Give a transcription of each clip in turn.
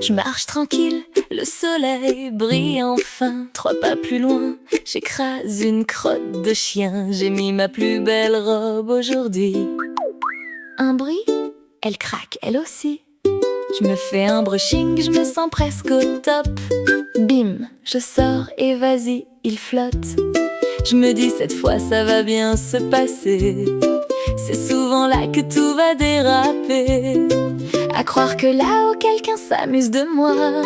Je marche tranquille, le soleil brille enfin. 3 pas plus loin, j'écrase une crotte de chien. J'ai mis ma plus belle robe aujourd'hui. Un bruit, elle craque elle aussi. Je me fais un brushing, je me sens presque au top. Bim, je sors et vas-y, il flotte. Je me dis cette fois ça va bien se passer. C'est souvent là que tout va déraper. À croire que là-haut quelqu'un s'amuse de moi.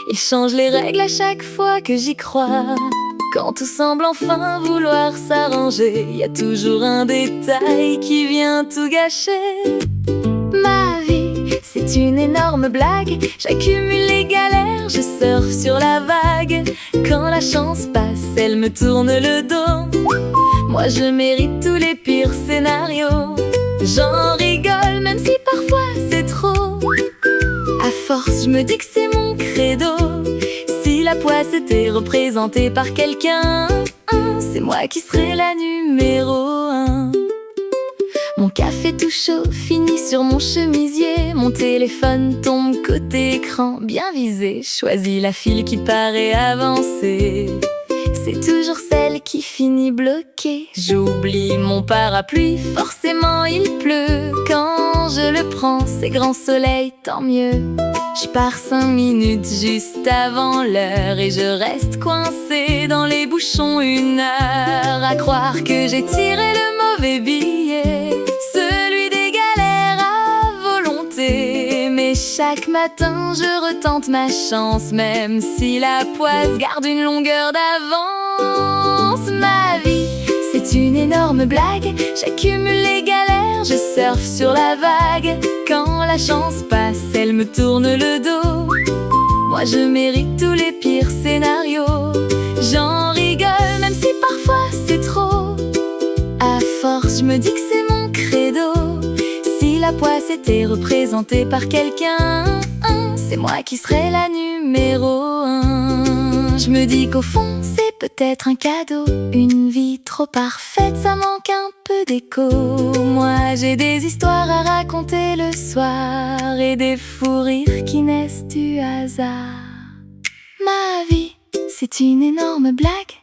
Il change les règles à chaque fois que j'y crois. Quand tout semble enfin vouloir s'arranger, y a toujours un détail qui vient tout gâcher. Ma vie, c'est une énorme blague. J'accumule les galères, je surfe sur la vague. Quand la chance passe, elle me tourne le dos. Moi je mérite tous les pires scénarios. J'en rigole même si parfois c'est trop. À force je me dis que c'est mon credo. Si la poisse était représentée par quelqu'un, c'est moi qui serais la numéro 1. Mon café tout chaud finit sur mon chemisier. Mon téléphone tombe côté écran, bien visé. Choisis la file qui paraît avancer. C'est toujours celle qui finit bloquée. J'oublie mon parapluie, forcément il pleut. Quand je le prends, c'est grand soleil, tant mieux. Je pars 5 minutes juste avant l'heure et je reste coincée dans les bouchons 1 heure. À croire que j'ai tiré le mauvais billet, celui des galères à volonté. Mais chaque matin je retente ma chance, même si la poisse garde une longueur d'avance. Ma vie, c'est une énorme blague. J'accumule les galères, je surfe sur la vague. Quand la chance passe, elle me tourne le dos. Moi je mérite tous les pires scénarios. J'en rigole même si parfois c'est trop. À force je me dis que c'est mon credo. Si la poisse était représentée par quelqu'un, c'est moi qui serais la numéro 1. Je me dis qu'au fond c'est peut-être un cadeau. Une vie trop parfaite, ça manque un peu d'écho. Moi j'ai des histoires à raconter le soir et des fous rires qui naissent du hasard. Ma vie, c'est une énorme blague,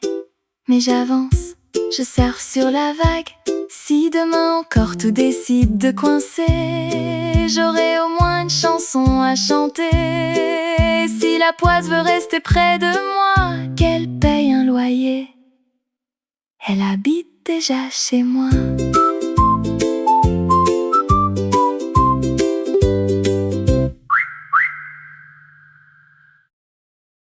mais j'avance, je surfe sur la vague. Si demain encore tout décide de coincer, j'aurai au moins une chanson à chanter. Si la poisse veut rester près de moi, qu'elle paye un loyer, elle habite déjà chez moi.